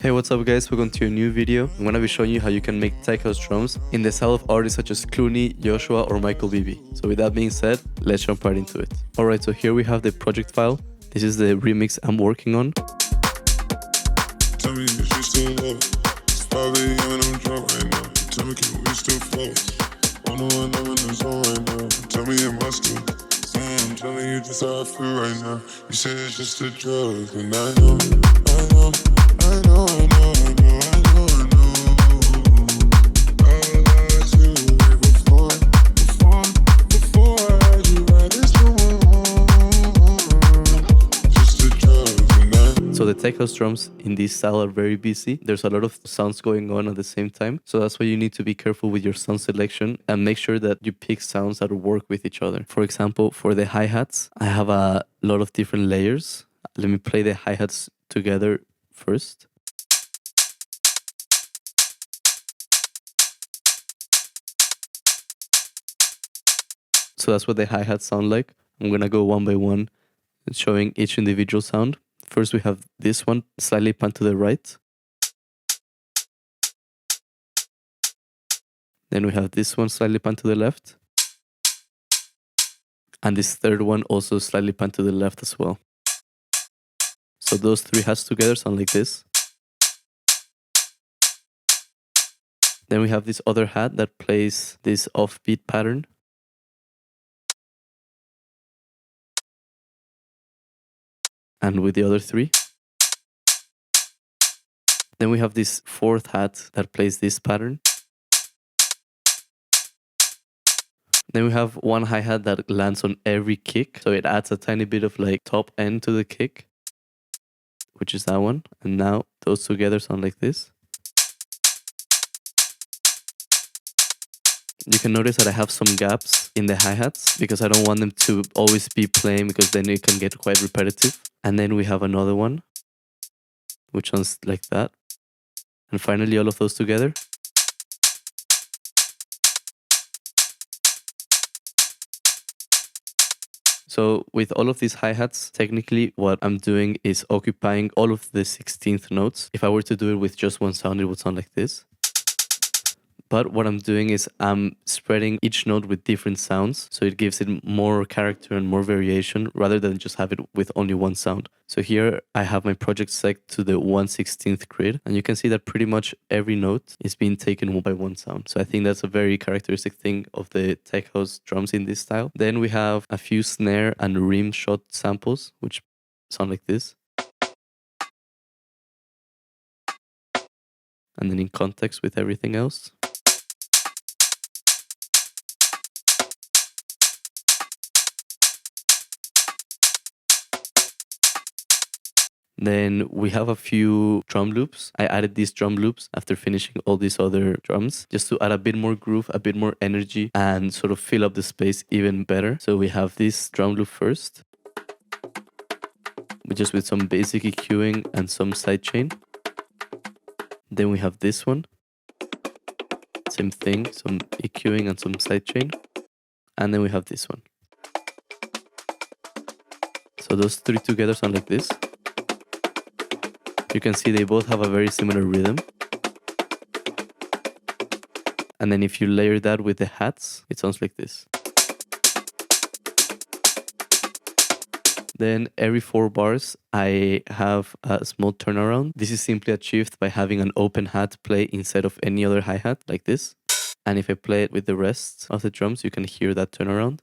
Hey, what's up guys, welcome to a new video. I'm gonna be showing you how you can make tech house drums in the style of artists such as Cloonee, Joshwa or Michael Bibi. So with that being said, let's jump right into it. Alright, so here we have the project file. This is the remix I'm working on. Tell me if you still love. It's 5 a.m. and I'm drunk right now. Tell me, can we still flow? Oh no, I'm in the zone right now. Tell me, am I still? I'm telling you just how I feel right now. You say it's just a drug, and I know, I know, I know, I know, I know, I know, I know. I lied to you way before I had you right. It's the one. Just a drug, and I know. So the tech house drums in this style are very busy. There's a lot of sounds going on at the same time. So that's why you need to be careful with your sound selection and make sure that you pick sounds that work with each other. For example, for the hi-hats, I have a lot of different layers. Let me play the hi-hats together first. So that's what the hi-hats sound like. I'm gonna go one by one, showing each individual sound. First we have this one, slightly pan to the right. Then we have this one, slightly pan to the left. And this third one also slightly pan to the left as well. So those three hats together sound like this. Then we have this other hat that plays this offbeat pattern. And with the other three. Then we have this fourth hat that plays this pattern. Then we have one hi-hat that lands on every kick. So it adds a tiny bit of like top end to the kick, which is that one. And now those together sound like this. You can notice that I have some gaps in the hi-hats because I don't want them to always be playing, because then it can get quite repetitive. And then we have another one, which sounds like that. And finally, all of those together. So with all of these hi-hats, technically what I'm doing is occupying all of the 16th notes. If I were to do it with just one sound, it would sound like this. But what I'm doing is I'm spreading each note with different sounds, so it gives it more character and more variation rather than just have it with only one sound. So here I have my project set to the 1/16th grid, and you can see that pretty much every note is being taken one by one sound. So I think that's a very characteristic thing of the tech house drums in this style. Then we have a few snare and rim shot samples, which sound like this. And then in context with everything else. Then we have a few drum loops. I added these drum loops after finishing all these other drums, just to add a bit more groove, a bit more energy, and sort of fill up the space even better. So we have this drum loop first, just with some basic EQing and some sidechain. Then we have this one. Same thing, some EQing and some sidechain. And then we have this one. So those three together sound like this. You can see they both have a very similar rhythm. And then if you layer that with the hats, it sounds like this. Then every 4 bars, I have a small turnaround. This is simply achieved by having an open hat play instead of any other hi-hat, like this. And if I play it with the rest of the drums, you can hear that turnaround.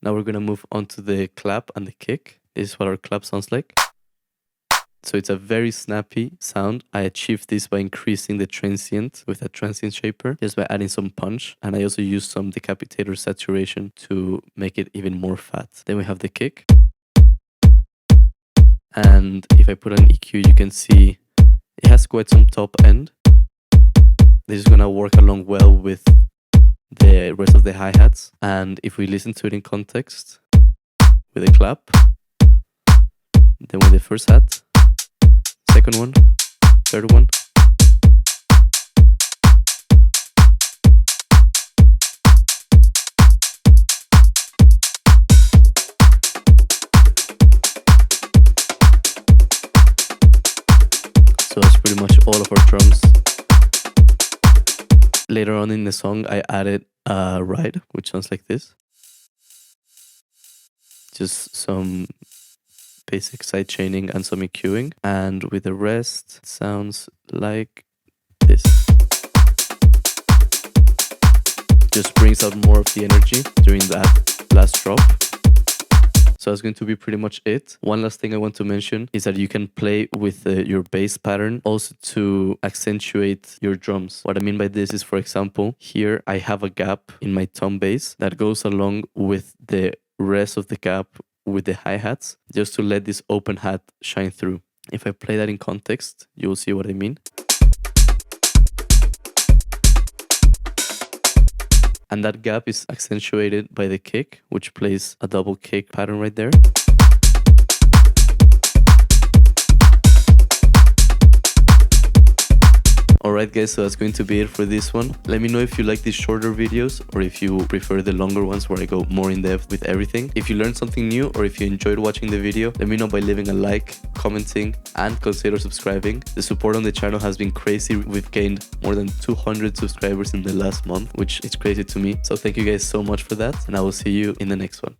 Now we're gonna move on to the clap and the kick. This is what our clap sounds like. So it's a very snappy sound. I achieved this by increasing the transient with a transient shaper, just by adding some punch. And I also used some decapitator saturation to make it even more fat. Then we have the kick. And if I put an EQ, you can see it has quite some top end. This is gonna work along well with the rest of the hi-hats. And if we listen to it in context with a clap, then with the first hat, second one, third one, So that's pretty much all of our drums. Later on in the song, I added a ride, which sounds like this. Just some basic side chaining and some EQing. And with the rest, it sounds like this. Just brings out more of the energy during that last drop. So that's going to be pretty much it. One last thing I want to mention is that you can play with your bass pattern also to accentuate your drums. What I mean by this is, for example, here I have a gap in my tom bass that goes along with the rest of the gap with the hi-hats, just to let this open hat shine through. If I play that in context, you'll see what I mean. And that gap is accentuated by the kick, which plays a double kick pattern right there. Alright guys, so that's going to be it for this one. Let me know if you like these shorter videos or if you prefer the longer ones where I go more in depth with everything. If you learned something new or if you enjoyed watching the video, let me know by leaving a like, commenting, and consider subscribing. The support on the channel has been crazy. We've gained more than 200 subscribers in the last month, which is crazy to me. So thank you guys so much for that, and I will see you in the next one.